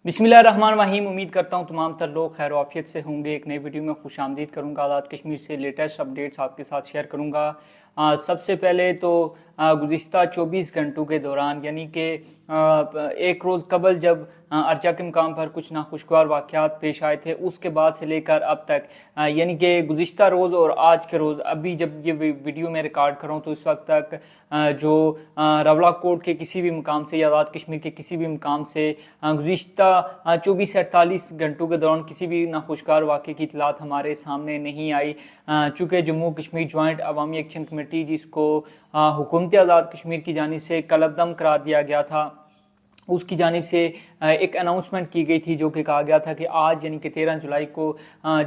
बिस्मिल्लाहिर्रहमानिर्रहीम। उम्मीद करता हूँ तमाम तर लोग खैर आफियत से होंगे। एक नई वीडियो में खुश आमदीद करूँगा। आज़ाद कश्मीर से लेटेस्ट अपडेट्स आपके साथ शेयर करूँगा। सबसे पहले तो गुज़िश्ता 24 घंटों के दौरान यानी कि एक रोज़ कबल जब अर्चा के मुकाम पर कुछ नाखुशगवार वाक़यात पेश आए थे, उसके बाद से लेकर अब तक यानी कि गुज़िश्ता रोज़ और आज के रोज़, अभी जब ये वीडियो मैं रिकॉर्ड कर रहा हूँ तो इस वक्त तक जो रवला कोट के किसी भी मुकाम से या आज़ाद कश्मीर के किसी भी मुकाम से गुज़िश्ता 24 से 48 घंटों के दौरान किसी भी नाखुशगवार वाक़े की इतलात हमारे सामने नहीं आई। चूँकि जम्मू कश्मीर जॉइंट अवामी एक्शन कमेटी, जिसको हुकूमत आज़ाद कश्मीर की जानिब से कलअदम करार दिया गया था, उसकी जानिब से एक अनाउंसमेंट की गई थी जो कि कहा गया था कि आज यानी कि 13 जुलाई को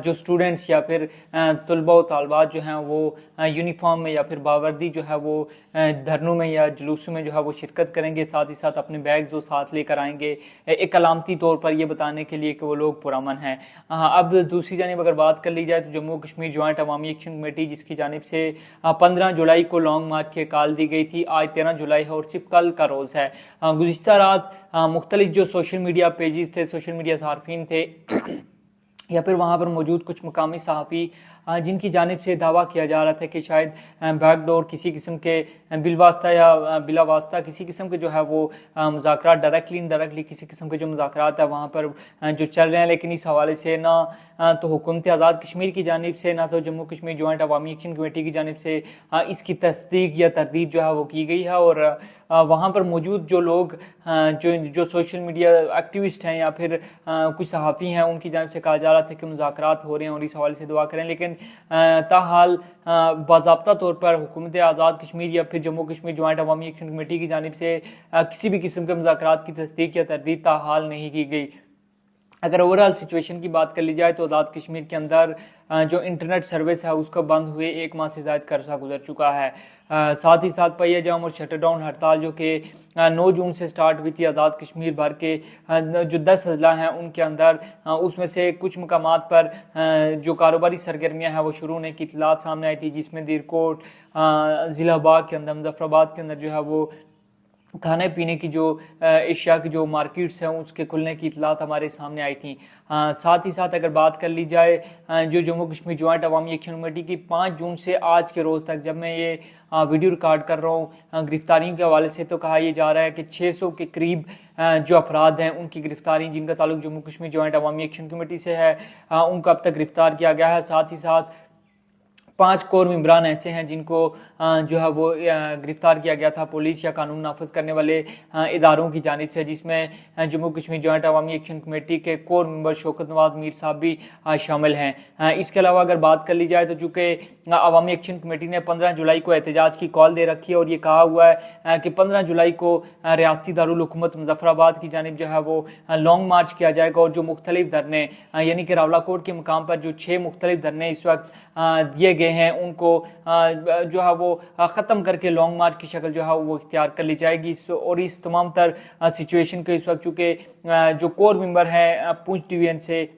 जो स्टूडेंट्स या फिर तलबा व तालबात जो हैं वो यूनिफॉर्म में या फिर बावर्दी जो है वो धरनों में या जुलूसों में जो है वो शिरकत करेंगे। साथ ही साथ अपने बैग्स वो साथ लेकर आएंगे, एक अलामती तौर पर ये बताने के लिए कि वो लोग पुरअमन हैं। अब दूसरी जानिब अगर बात कर ली जाए तो जम्मू कश्मीर जॉइंट अवामी एक्शन कमेटी, जिसकी जानिब से 15 जुलाई को लॉन्ग मार्च की कॉल दी गई थी, आज 13 जुलाई है और सिर्फ कल का रोज़ है। गुज़िश्ता रात मुख्तलिफ जो सोशल मीडिया पेजेस थे, सोशल मीडिया सार्फिन थे या फिर वहाँ पर मौजूद कुछ मुकामी सहाफ़ी जिनकी जानिब से दावा किया जा रहा था कि शायद बैकडोर किसी किस्म के बिलवास्ता या बिला वास्ता किसी किस्म के जो है वो मुज़ाकरात डायरेक्टली इनडायरेक्टली किसी किस्म के जो मुज़ाकरात है वहाँ पर जो चल रहे हैं, लेकिन इस हवाले से ना तो हुकूमत आज़ाद कश्मीर की जानिब से ना तो जम्मू कश्मीर जॉइंट अवामी एक्शन कमेटी की जानिब से इसकी तस्दीक या तरदीद जो है वो की गई है। और वहाँ पर मौजूद जो लोग जो सोशल मीडिया एक्टिविस्ट हैं या फिर कुछ सहाफ़ी हैं, उनकी जानिब से कहा जा रहा था कि मुज़ाकरात हो रहे हैं और इस हवाले से दुआ करें, लेकिन ताहाल बाज़ाब्ता तौर पर हुकूमत आज़ाद कश्मीर या फिर जम्मू कश्मीर जॉइंट अवामी एक्शन कमेटी की जानिब से किसी भी किस्म के मुज़ाकरात की तस्दीक या तरदीद ताहाल नहीं की गई। अगर ओवरऑल सिचुएशन की बात कर ली जाए तो आज़ाद कश्मीर के अंदर जो इंटरनेट सर्विस है उसका बंद हुए 1 माह से ज़्यादा अरसा गुजर चुका है। साथ ही साथ पहिया जाम और शटरडाउन हड़ताल जो कि 9 जून से स्टार्ट हुई थी आज़ाद कश्मीर भर के जो 10 अजला हैं उनके अंदर, उसमें से कुछ मकामात पर जो कारोबारी सरगर्मियाँ हैं वो शुरू होने की इतलात सामने आई थी, जिसमें दीरकोट ज़िला बाग के अंदर, मुजफ्फराबाद के अंदर जो है वो खाने पीने की जो एशिया की जो मार्केट्स हैं उसके खुलने की इतलात हमारे सामने आई थी। साथ ही साथ अगर बात कर ली जाए जो जम्मू कश्मीर जॉइंट अवामी एक्शन कमेटी की 5 जून से आज के रोज़ तक, जब मैं ये वीडियो रिकॉर्ड कर रहा हूँ गिरफ्तारियों के हवाले से, तो कहा यह जा रहा है कि 600 के करीब जो अफराद हैं उनकी गिरफ्तारी जिनका ताल्लुक जम्मू कश्मीर जॉइंट अवामी एक्शन कमेटी से है उनका अब तक गिरफ्तार किया गया है। साथ ही साथ 5 कोर मेंबरान ऐसे हैं जिनको जो है वो गिरफ्तार किया गया था पुलिस या कानून नाफज करने वाले इदारों की जानिब से, जिसमें जम्मू कश्मीर जॉइंट अवामी एक्शन कमेटी के कोर मेंबर शौकत नवाज मीर साहब भी शामिल हैं। इसके अलावा अगर बात कर ली जाए तो चूँकि अवामी एक्शन कमेटी ने 15 जुलाई को एहतजाज की कॉल दे रखी है और ये कहा हुआ है कि 15 जुलाई को रियासती दारुल हुकूमत मुजफ्फराबाद की जानिब जो है वो लॉन्ग मार्च किया जाएगा और जो मुख्तलिफ धरने यानी कि रावलाकोट के मुकाम पर जो 6 मुख्तलिफ धरने इस वक्त दिए गए हैं उनको जो है वो ख़त्म करके लॉन्ग मार्च की शक्ल जो है वो इख्तियार कर ली जाएगी। और इस तमाम तर सिचुएशन के इस वक्त चूँकि जो कोर मेंबर हैं पूंछ डिवीजन से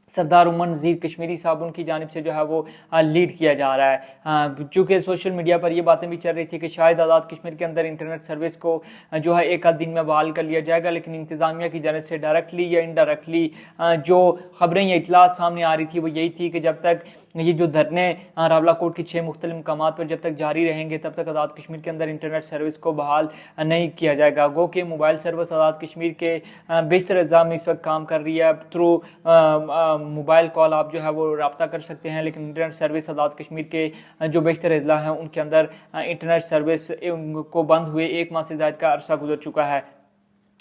सरदार उमर नज़ीर कश्मीरी साहब, उनकी जानिब से जो है वो लीड किया जा रहा है। चूँकि सोशल मीडिया पर ये बातें भी चल रही थी कि शायद आज़ाद कश्मीर के अंदर इंटरनेट सर्विस को जो है एक आध दिन में बहाल कर लिया जाएगा, लेकिन इंतज़ामिया की जानिब से डायरेक्टली या इनडायरेक्टली जो खबरें या इतलात सामने आ रही थी वो यही थी कि जब तक ये जो धरने रावलाकोट के 6 मुख्तलिफ मकामात पर जब तक जारी रहेंगे तब तक आज़ाद कश्मीर के अंदर इंटरनेट सर्विस को बहाल नहीं किया जाएगा। गो कि मोबाइल सर्विस आज़ाद कश्मीर के बेशतर अज़ला में इस वक्त काम कर रही है। थ्रू मोबाइल कॉल आप जो है वो रब्ता कर सकते हैं, लेकिन इंटरनेट सर्विस आज़ाद कश्मीर के जो बेशतर अज़ला हैं उनके अंदर इंटरनेट सर्विस को बंद हुए 1 माह से ज़्यादा का अरसा गुजर चुका है।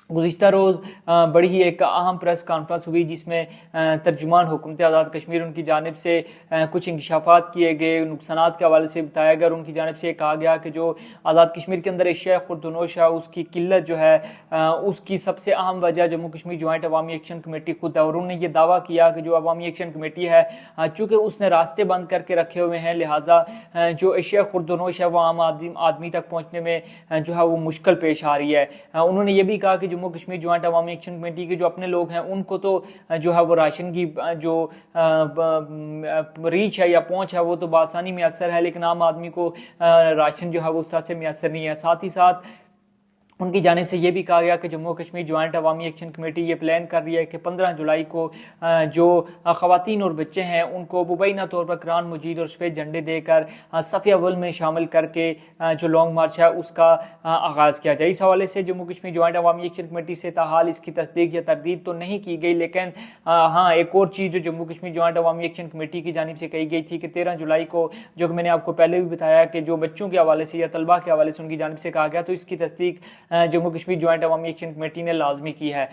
गुज़िश्ता रोज़ बड़ी ही एक अहम प्रेस कॉन्फ्रेंस हुई जिसमें तर्जुमान हुकूमत आज़ाद कश्मीर उनकी जानिब से कुछ इंकशाफात किए गए, नुकसानात के हवाले से बताया गया और उनकी जानिब से कहा गया कि जो आज़ाद कश्मीर के अंदर एशिया खुर्दनोश है उसकी किल्लत जो है उसकी सबसे अहम वजह जम्मू कश्मीर जॉइंट अवामी एक्शन कमेटी खुद है। और उन्होंने ये दावा किया कि जो अवामी एक्शन कमेटी है चूँकि उसने रास्ते बंद करके रखे हुए हैं, लिहाजा जो एशिया खुर्दनोश है वो आम आदमी तक पहुँचने में जो है वो मुश्किल पेश आ रही है। उन्होंने ये भी कहा कि जम्मू कश्मीर जॉइंट अवामी एक्शन कमेटी के जो अपने लोग हैं उनको तो जो है वो राशन की जो रीच है या पहुंच है वो तो बासानी मैसर है, लेकिन आम आदमी को राशन जो है वो उस तरह से मैसर नहीं है। साथ ही साथ उनकी जानिब से ये भी कहा गया कि जम्मू कश्मीर जॉइंट अवामी एक्शन कमेटी ये प्लान कर रही है कि 15 जुलाई को जो ख़वातीन और बच्चे हैं उनको मुबैना तौर पर कुरान मजीद और सफ़ेद झंडे देकर सफ़ अव्वल में शामिल करके जो लॉन्ग मार्च है उसका आगाज़ किया जाए। इस हवाले से जम्मू कश्मीर जॉइंट अवामी एक्शन कमेटी से ताहाल इसकी तस्दीक या तरदीद तो नहीं की गई, लेकिन हाँ एक और चीज़ जो जम्मू कश्मीर जॉइंट अवामी एक्शन कमेटी की जानिब से कही गई थी कि 13 जुलाई को, जो कि मैंने आपको पहले भी बताया कि जो बच्चों के हवाले से या तलबा के हवाले से उनकी जानिब से कहा गया, तो इसकी तस्दीक जम्मू कश्मीर जॉइंट अवामी एक्शन कमेटी ने लाजमी की है।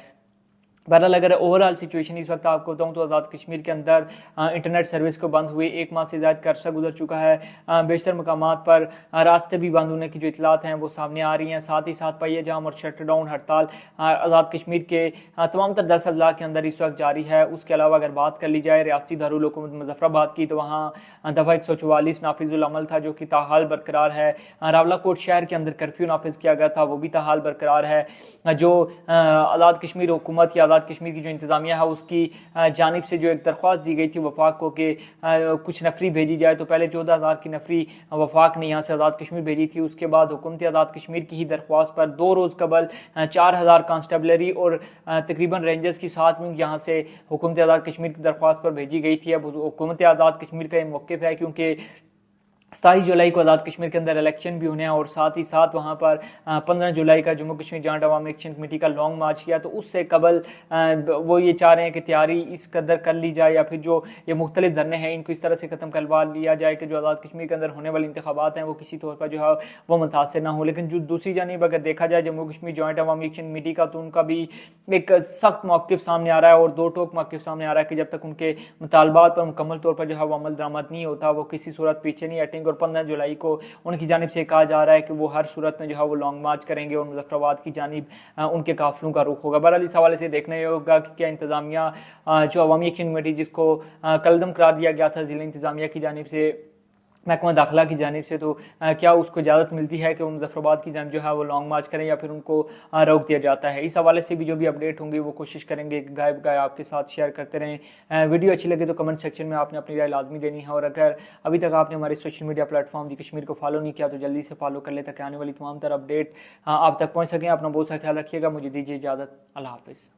बहरहाल अगर ओवरऑल सिचुएशन इस वक्त आपको बताऊँ तो आज़ाद कश्मीर के अंदर इंटरनेट सर्विस को बंद हुए 1 माह से ज़्यादा का अरसा गुजर चुका है। बेशतर मकामात पर रास्ते भी बंद होने की जो इतलात हैं वो सामने आ रही हैं। साथ ही साथ पहिया जाम और शटडाउन हड़ताल आज़ाद कश्मीर के तमाम तर 10 अजला के अंदर इस वक्त जारी है। उसके अलावा अगर बात कर ली जाए रियासती दारुल हुकूमत मुजफ्फराबाद की, तो वहाँ दफ़ा 144 नाफिजुल अमल था जो कि ताहाल बरकरार है। रावलाकोट शहर के अंदर कर्फ्यू नाफिज किया गया था, वो भी ताहाल बरकरार है। जो आज़ाद कश्मीर हुकूमत या आज़ाद कश्मीर की जो इंतज़ामिया है उसकी जानिब से जो एक दरख्वास्त दी गई थी वफाक को कि कुछ नफरी भेजी जाए, तो पहले 14,000 की नफरी वफाक ने यहाँ से आज़ाद कश्मीर भेजी थी। उसके बाद हुकूमत आज़ाद कश्मीर की ही दरख्वास्त पर 2 रोज़ कबल 4,000 कांस्टेबलरी और तकरीबन रेंजर्स की 7 विंग यहाँ से हुकूमत आज़ाद कश्मीर की दरख्वास्त पर भेजी गई थी। अब हुकूमत आज़ाद कश्मीर का ये मौक़िफ़ है क्योंकि 27 जुलाई को आज़ाद कश्मीर के अंदर इलेक्शन भी होने हैं और साथ ही साथ वहाँ पर 15 जुलाई का जम्मू कश्मीर जॉइंट अवामी एक्शन कमेटी का लॉन्ग मार्च किया, तो उससे कबल वो ये चाह रहे हैं कि तैयारी इस कदर कर ली जाए या फिर जो ये मुख्तलिफ धरने हैं इनको इस तरह से ख़त्म करवा लिया जाए कि जो आज़ाद कश्मीर के अंदर होने वाले इंतखाबात हैं वो किसी तौर पर जो है वो मुतासर ना हो। लेकिन जो दूसरी जानिब अगर देखा जाए जम्मू कश्मीर जॉइंट अवामी एक्शन कमेटी का, तो उनका भी एक सख्त मौक़िफ़ सामने आ रहा है और दो टोक मौक़िफ़ सामने आ रहा है कि जब तक उनके मुतालबात पर मुकम्मल तौर पर जो है वो अमल दरामद नहीं होता वो किसी सूरत पीछे नहीं हटेंगे। और 15 जुलाई को उनकी जानिब से कहा जा रहा है कि वो हर सूरत में जो है वो लॉन्ग मार्च करेंगे और मुजफ्फराबाद की जानिब उनके काफिलों का रुख होगा। बहरहाल इस हवाले से देखना ये होगा कि क्या इंतज़ामिया जो अवामी एक्शन कमेटी जिसको कलदम करार दिया गया था ज़िला इंतज़ामिया की जानिब से, महकमा दाखिला की जानिब से, तो क्या उसको इजाज़त मिलती है कि वो मुजफ्फराबाद की जानिब जो है वो लॉन्ग मार्च करें या फिर उनको रोक दिया जाता है। इस हवाले से भी जो भी अपडेट होंगी वो कोशिश करेंगे गायब गाय आपके साथ शेयर करते रहें। वीडियो अच्छी लगे तो कमेंट सेक्शन में आपने अपनी राय लाजमी देनी है और अगर अभी तक आपने हमारे सोशल मीडिया प्लेटफॉर्म दी कश्मीर को फॉलो नहीं किया तो जल्दी से फॉलो कर ले ताकि आने वाली तमाम तरह अपडेट आप तक पहुँच सकें। अपना बहुत सा ख्याल रखिएगा। मुझे दीजिए इजाज़त। अल्लाह हाफ़िज़।